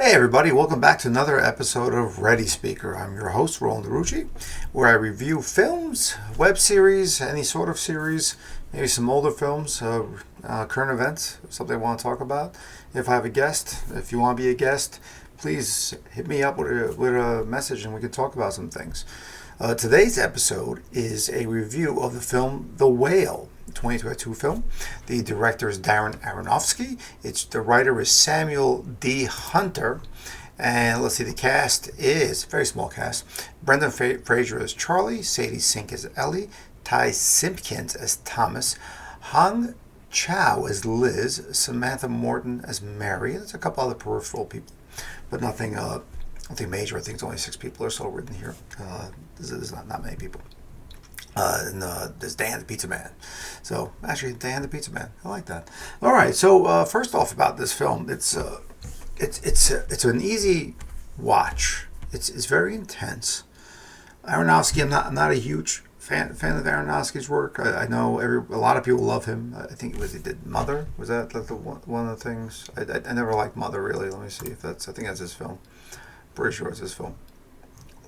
Hey everybody, welcome back to another episode of Ready Speaker. I'm your host, Roland DeRucci, where I review films, web series, any sort of series, maybe some older films, current events, something I want to talk about. If I have a guest, if you want to be a guest, please hit me up with a message and we can talk about some things. Today's episode is a review of the film The Whale, 2022 film. The director is Darren Aronofsky. The writer is Samuel D. Hunter. And let's see, the cast is a very small cast. Brendan Fraser as Charlie, Sadie Sink as Ellie, Ty Simpkins as Thomas, Hong Chow as Liz, Samantha Morton as Mary. There's a couple other peripheral people, but nothing major. I think it's only 6 people or so written here. There's not many people. And there's Dan the Pizza Man. So actually, Dan the Pizza Man, I like that. All right. So first off, about this film, it's an easy watch. It's very intense. Aronofsky, I'm not a huge fan of Aronofsky's work. I know a lot of people love him. I think he did Mother. Was that like one of the things? I never liked Mother really. Let me see if I think that's his film. Pretty sure it's his film.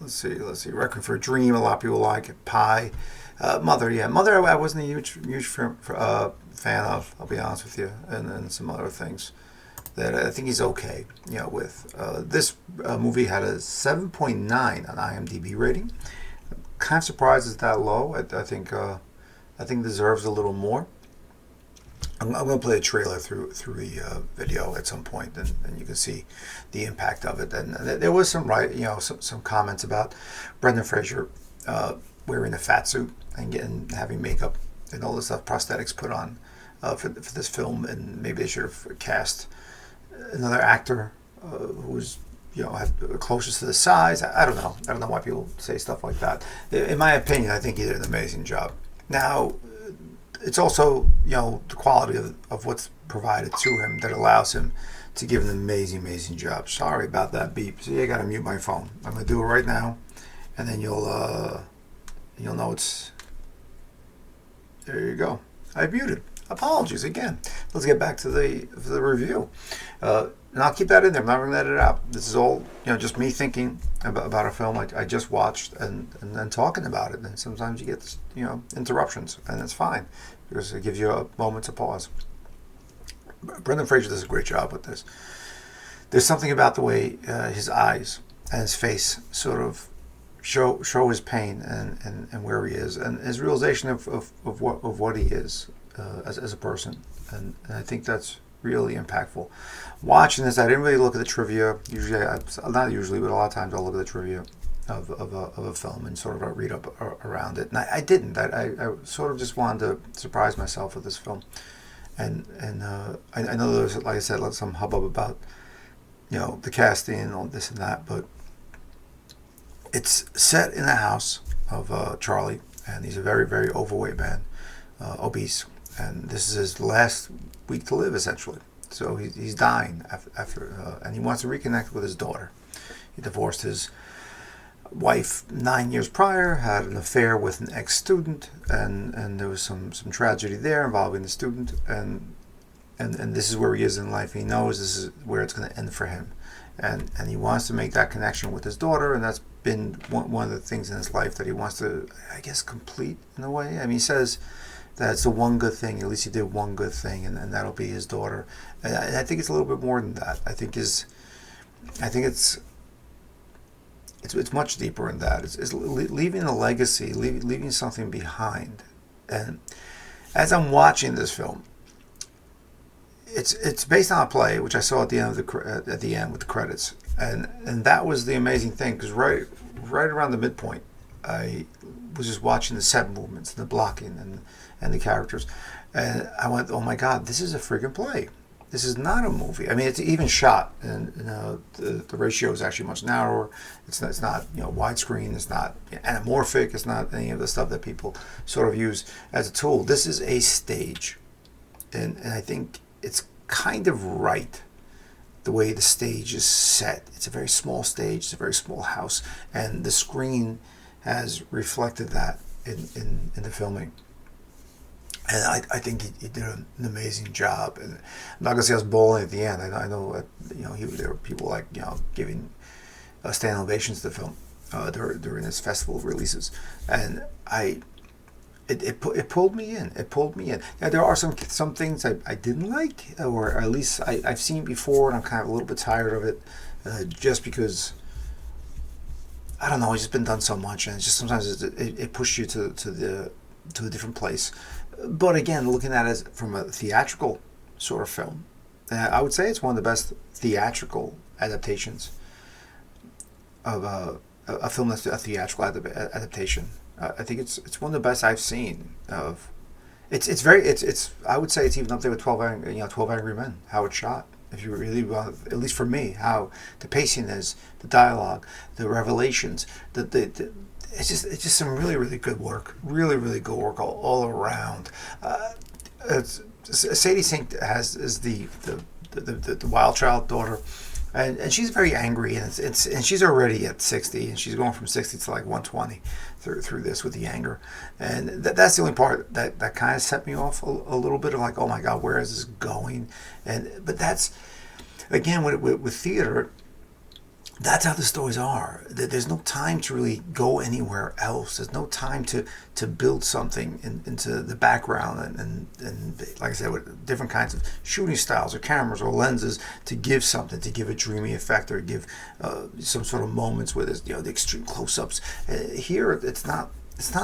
Let's see. Requiem for a Dream. A lot of people like it. Pie. Mother. Yeah, Mother. I wasn't a huge fan of. I'll be honest with you. And some other things that I think he's okay. With this movie had a 7.9 on IMDb rating. Kind of surprised it's that low. I think deserves a little more. I'm going to play a trailer through the video at some point, and you can see the impact of it. And there was some some comments about Brendan Fraser wearing a fat suit and having makeup and all this stuff, prosthetics put on for this film, and maybe they should have cast another actor who's closest to the size. I don't know. I don't know why people say stuff like that. In my opinion, I think he did an amazing job. Now, it's also, the quality of what's provided to him that allows him to give an amazing job. Sorry about that beep. See, I gotta mute my phone. I'm gonna do it right now, and then you'll know it's. There you go. I muted. Apologies again. Let's get back to the review. And I'll keep that in there. I'm not going to edit it out. This is all just me thinking about a film I just watched and then talking about it. And sometimes you get interruptions, and it's fine because it gives you a moment to pause. Brendan Fraser does a great job with this. There's something about the way his eyes and his face sort of show his pain and where he is, and his realization of what he is as a person, and I think that's really impactful. Watching this, I didn't really look at the trivia. Usually, not usually, but a lot of times I'll look at the trivia of a film and sort of read up around it. And I didn't. I sort of just wanted to surprise myself with this film. And I know there's, like I said, some hubbub about the casting and all this and that, but it's set in a house of Charlie, and he's a very overweight man, obese, and this is his last week to live essentially. So he's dying after and he wants to reconnect with his daughter. He divorced his wife 9 years prior, had an affair with an ex-student, and there was some tragedy there involving the student, and this is where he is in life. He knows this is where it's going to end for him, and he wants to make that connection with his daughter, and that's been one of the things in his life that he wants to, I guess, complete in a way. I mean, he says that's the one good thing. At least he did one good thing, and that'll be his daughter. And I think it's a little bit more than that. I think it's much deeper than that. It's leaving a legacy, leaving something behind. And as I'm watching this film, it's based on a play which I saw at the end with the credits, and that was the amazing thing, because right around the midpoint, I was just watching the set movements and the blocking and the characters, and I went, oh my God, this is a freaking play. This is not a movie. I mean, it's even shot, and the ratio is actually much narrower. It's not widescreen. It's not anamorphic. It's not any of the stuff that people sort of use as a tool. This is a stage, and I think it's kind of right the way the stage is set. It's a very small stage. It's a very small house, and the screen has reflected that in the filming. And I think he did an amazing job. And I'm not gonna say I was bawling at the end. I know that, there were people like giving standing ovations to the film during its festival releases, and it pulled me in. It pulled me in. Now there are some things I didn't like, or at least I've seen before, and I'm kind of a little bit tired of it, just because I don't know. It's just been done so much, and it's just sometimes it pushed you to a different place. But again, looking at it from a theatrical sort of film, I would say it's one of the best theatrical adaptations of a film that's a theatrical adaptation. I think it's one of the best I've seen. Of it's I would say it's even up there with 12 Angry Men. How it's shot. If you really want, at least for me, how the pacing is, the dialogue, the revelations, it's just some really good work. Really good work all around. Sadie Sink is the wild child daughter, and she's very angry, and and she's already at 60, and she's going from 60 to like 120 through this with the anger, and that's the only part that kind of set me off a little bit of like, oh my God, where is this going? But that's again with theater. That's how the stories are. There's no time to really go anywhere else. There's no time to build something into the background and like I said, with different kinds of shooting styles or cameras or lenses to give something, to give a dreamy effect or give some sort of moments with the extreme close-ups. Here, it's not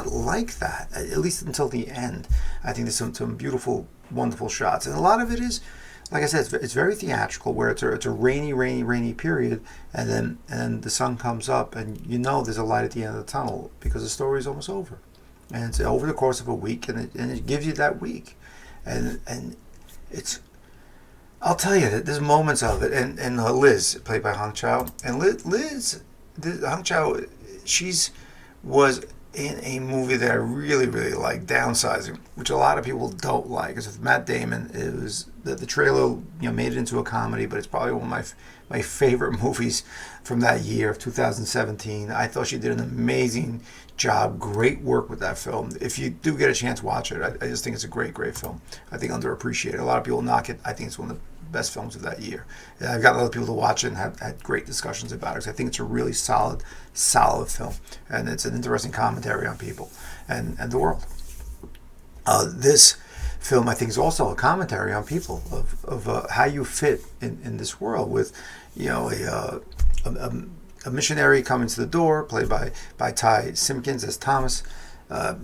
like that, at least until the end. I think there's some beautiful, wonderful shots, and a lot of it is, like I said, it's very theatrical, where it's a rainy period, and then the sun comes up, and there's a light at the end of the tunnel because the story is almost over, and it's over the course of a week, and it gives you that week, and it's. I'll tell you that there's moments of it, and Liz, played by Hong Chow, and Hong Chow, was in a movie that I really like, Downsizing, which a lot of people don't like. It's with Matt Damon. It was the trailer, made it into a comedy, but it's probably one of my favorite movies from that year of 2017. I thought she did an amazing job, great work with that film. If you do get a chance, watch it. I just think it's a great film. I think underappreciated. A lot of people knock it. I think it's one of the best films of that year. And I've got other people to watch it and have had great discussions about it, because I think it's a really solid film, and it's an interesting commentary on people and the world. This film, I think, is also a commentary on people of how you fit in this world with, a missionary coming to the door, played by Ty Simpkins as Thomas,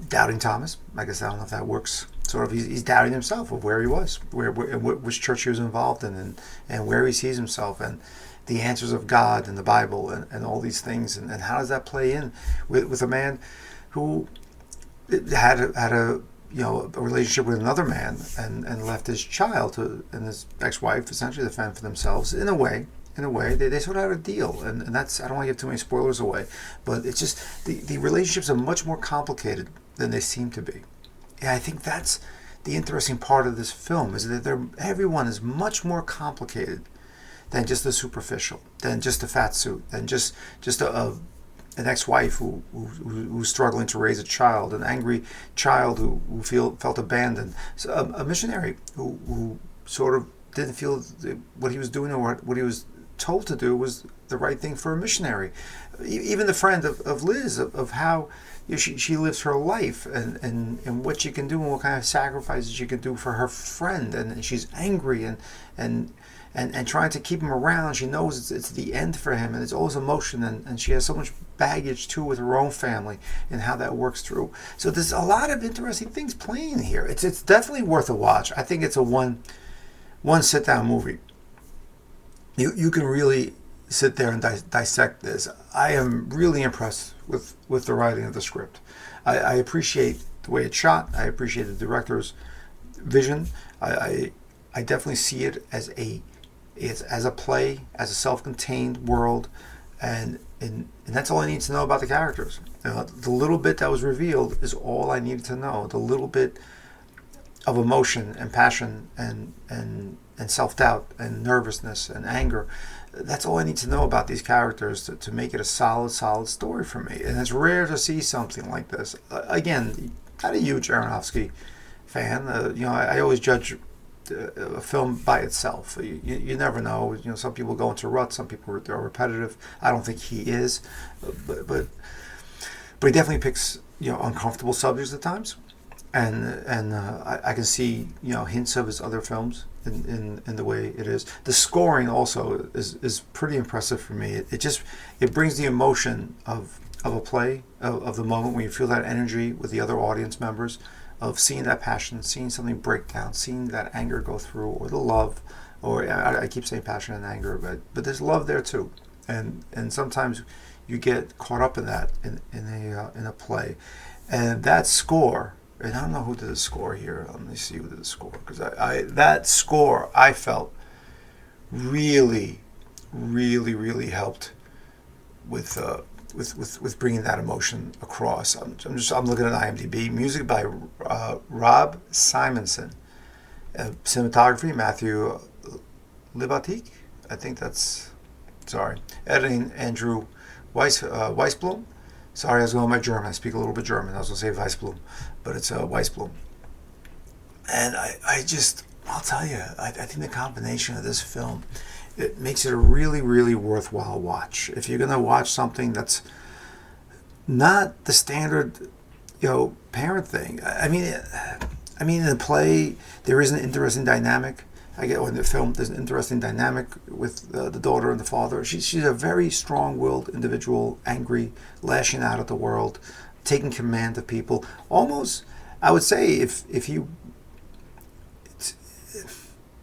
doubting Thomas. I guess I don't know if that works. Sort of, he's doubting himself of where he was, which church he was involved in, and where he sees himself, and the answers of God and the Bible and all these things, and how does that play in with a man who had a relationship with another man and left his child and his ex-wife essentially to fend for themselves in a way. They sort of had a deal, and that's, I don't want to give too many spoilers away, but it's just the relationships are much more complicated than they seem to be. And I think that's the interesting part of this film, is that everyone is much more complicated than just the superficial, than just a fat suit, than just an ex-wife who's struggling to raise a child, an angry child who felt abandoned, so a missionary who sort of didn't feel what he was doing or what he was told to do was the right thing for a missionary. Even the friend of Liz, of how she lives her life and what she can do and what kind of sacrifices she can do for her friend, and she's angry and trying to keep him around. She knows it's the end for him, and it's all his emotion, and she has so much baggage too with her own family and how that works through. So there's a lot of interesting things playing here. It's definitely worth a watch. I think it's a one sit down movie. You can really sit there and dissect this. I am really impressed with the writing of the script. I appreciate the way it's shot. I appreciate the director's vision. I definitely see it as a play, as a self-contained world, and that's all I need to know about the characters. The little bit that was revealed is all I needed to know. The little bit of emotion and passion and self-doubt and nervousness and anger. That's all I need to know about these characters to make it a solid story for me. And it's rare to see something like this. Again, not a huge Aronofsky fan. I always judge a film by itself. You never know. Some people go into ruts. Some people are repetitive. I don't think he is, but he definitely picks uncomfortable subjects at times, and I can see hints of his other films in the way it is. The scoring also is pretty impressive for me. It brings the emotion of a play, of the moment when you feel that energy with the other audience members, of seeing that passion, seeing something break down, seeing that anger go through, or the love, or I keep saying passion and anger, but there's love there too, and sometimes you get caught up in that in a play, and that score. And I don't know who did the score here. Let me see who did the score, because that score I felt really, really, really helped with bringing that emotion across. I'm looking at IMDb. Music by Rob Simonson. Cinematography Matthew Libatique. I think that's sorry. Editing Andrew Weisblum. Sorry, I was going with my German. I speak a little bit German. I was going to say Weisblum, but it's Weisblum. And I'll tell you, I think the combination of this film, it makes it a really, really worthwhile watch. If you're going to watch something that's not the standard, parent thing. I mean, in the play, there is an interesting dynamic. I get in the film, there's an interesting dynamic with the daughter and the father. She's a very strong-willed individual, angry, lashing out at the world, taking command of people. Almost, I would say,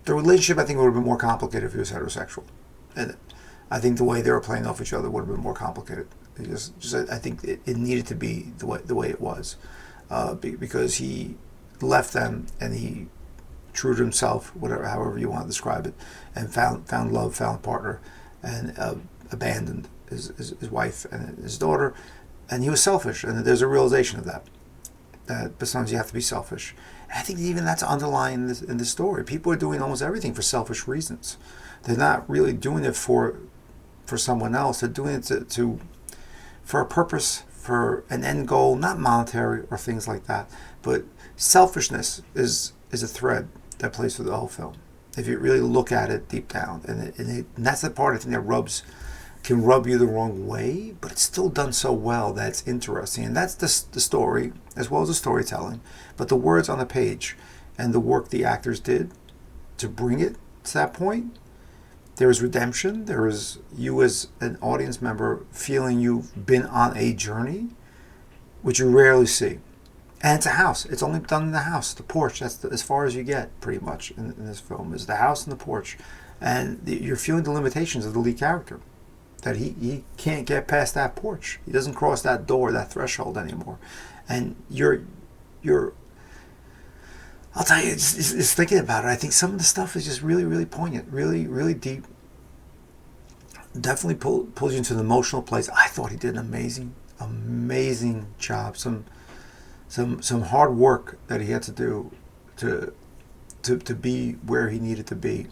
the relationship, I think, would have been more complicated if he was heterosexual. And I think the way they were playing off each other would have been more complicated. I think it needed to be the way it was, because he left them and he true to himself, however you want to describe it, and found love, found a partner, and abandoned his wife and his daughter, and he was selfish, and there's a realization of that sometimes you have to be selfish. And I think even that's underlying in this story. People are doing almost everything for selfish reasons. They're not really doing it for someone else. They're doing it for a purpose, for an end goal, not monetary or things like that, but selfishness is a thread that plays through the whole film, if you really look at it deep down. And that's the part I think that can rub you the wrong way, but it's still done so well that it's interesting. And that's the story, as well as the storytelling, but the words on the page and the work the actors did to bring it to that point. There is redemption. There is you as an audience member feeling you've been on a journey, which you rarely see. And it's a house. It's only done in the house, the porch. That's as far as you get, pretty much, in this film, is the house and the porch. And you're feeling the limitations of the lead character, that he can't get past that porch. He doesn't cross that door, that threshold anymore. And you're I'll tell you, it's thinking about it, I think some of the stuff is just really, really poignant, really, really deep. Definitely pulls you into an emotional place. I thought he did an amazing job. Some hard work that he had to do to be where he needed to be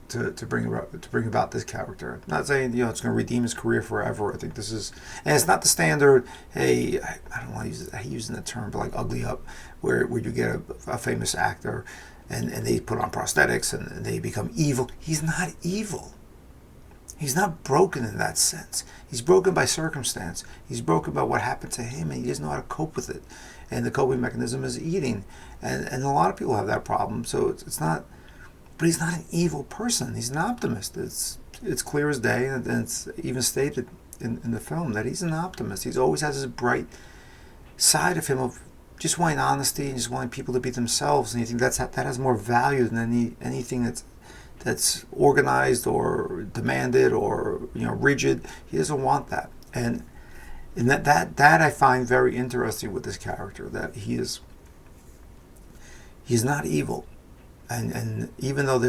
to bring about this character. I'm not saying it's going to redeem his career forever. I think this is, and it's not the standard. Hey, I don't want to use the term, but like ugly up, where you get a famous actor and they put on prosthetics and they become evil. He's not evil. He's not broken in that sense. He's broken by circumstance. He's broken by what happened to him, and he doesn't know how to cope with it. And the coping mechanism is eating. And a lot of people have that problem. So it's not, but he's not an evil person. He's an optimist. It's clear as day, and it's even stated in the film that he's an optimist. He's always has this bright side of him of just wanting honesty and just wanting people to be themselves. And you think that has more value than anything that's organized or demanded or rigid. He doesn't want that, and that I find very interesting with this character, that he's not evil, and even though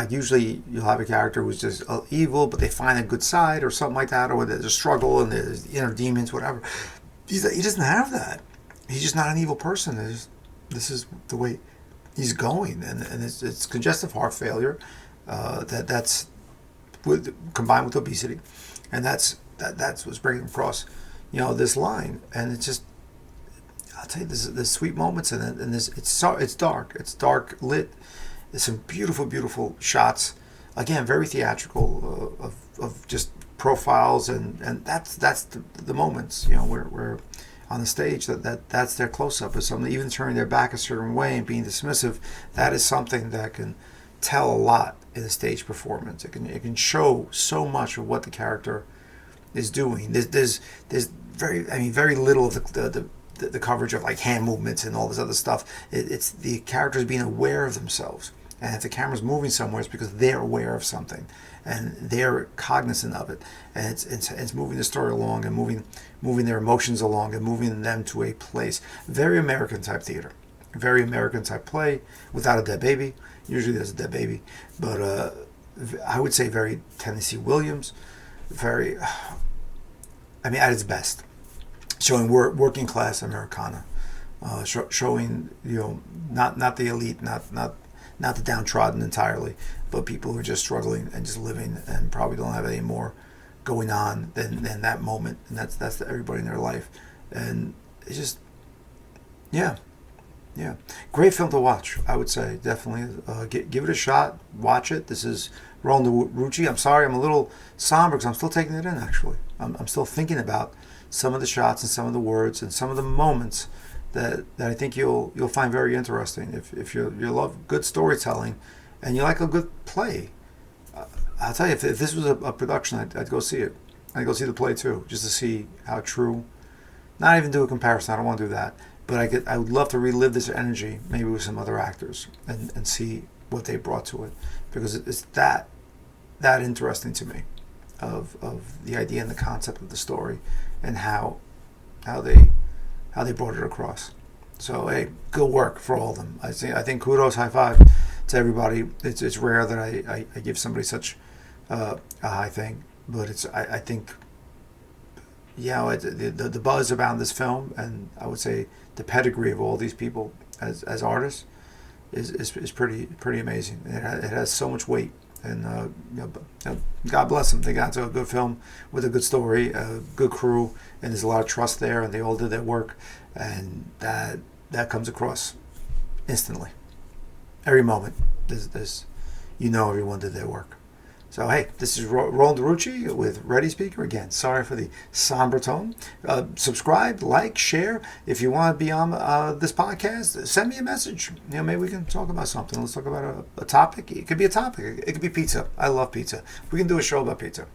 usually you'll have a character who's just evil, but they find a good side or something like that, or there's a struggle and there's inner demons, whatever. He doesn't have that. He's just not an evil person. This is the way he's going, and it's congestive heart failure. That's combined with obesity, and that's what's bringing him across, this line. And it's just, I'll tell you, there's sweet moments in it, and it's dark lit. There's some beautiful shots. Again, very theatrical of just profiles, and that's the moments, where on the stage that's their close up of something. Even turning their back a certain way and being dismissive, that is something that can tell a lot in a stage performance. It can show so much of what the character is doing. There's very little of the coverage of like hand movements and all this other stuff. It's the characters being aware of themselves, and if the camera's moving somewhere, it's because they're aware of something and they're cognizant of it, and it's moving the story along and moving their emotions along and moving them to a place. Very American type theater, very American type play without a dead baby. Usually there's a dead baby, but I would say very Tennessee Williams, very, at its best, showing working class Americana, showing not the elite, not the downtrodden entirely, but people who are just struggling and just living and probably don't have any more going on than that moment, and that's everybody in their life, and it's just great film to watch. I would say definitely give it a shot. Watch it. This is Roland Rucci. I'm sorry, I'm a little somber because I'm still taking it in. Actually, I'm still thinking about some of the shots and some of the words and some of the moments that I think you'll find very interesting. If you love good storytelling and you like a good play, I'll tell you, if this was a production, I'd go see it. I'd go see the play too, just to see how true. Not even do a comparison. I don't want to do that. But I would love to relive this energy, maybe with some other actors, and see what they brought to it, because it's that interesting to me, of the idea and the concept of the story, and how they brought it across. So hey, good work for all of them. I think kudos, high five to everybody. It's rare that I give somebody such a high thing, but I think the buzz around this film, and I would say the pedigree of all these people as artists is pretty amazing. It has so much weight, and God bless them. They got to a good film with a good story, a good crew, and there's a lot of trust there, and they all did their work, and that comes across instantly. Every moment, there's everyone did their work. So hey, this is Roland Rucci with Ready Speaker. Again, sorry for the somber tone. Subscribe, like, share. If you want to be on this podcast, send me a message. Maybe we can talk about something. Let's talk about a topic. It could be a topic. It could be pizza. I love pizza. We can do a show about pizza.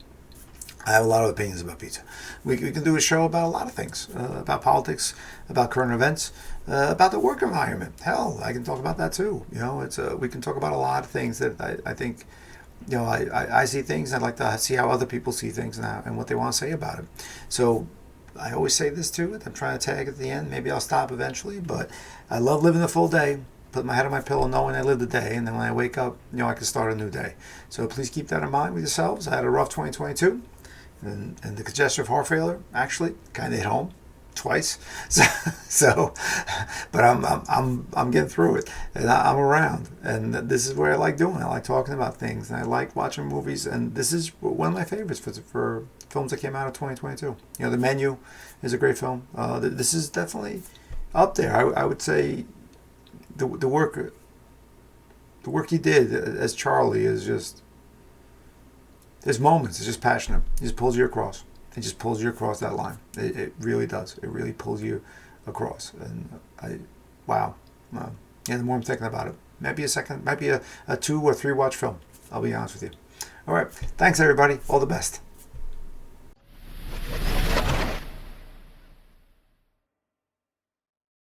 I have a lot of opinions about pizza. We can do a show about a lot of things, about politics, about current events, about the work environment. Hell, I can talk about that too. We can talk about a lot of things that I think. I see things. I'd like to see how other people see things now and what they want to say about it. So I always say this too. I'm trying to tag at the end. Maybe I'll stop eventually, but I love living the full day. Put my head on my pillow knowing I lived the day, and then when I wake up, I can start a new day. So please keep that in mind with yourselves. I had a rough 2022, and the congestive heart failure actually kind of hit home twice. So but I'm getting through it, and I'm around, and this is what I like doing. I like talking about things, and I like watching movies, and this is one of my favorites for films that came out of 2022. The Menu is a great film. This is definitely up there. I would say the work he did as Charlie is just, there's moments, it's just passionate. He just pulls you across. It just pulls you across that line. It really does. It really pulls you across. And wow. The more I'm thinking about it, might be a 2 or 3 watch film. I'll be honest with you. All right. Thanks, everybody. All the best.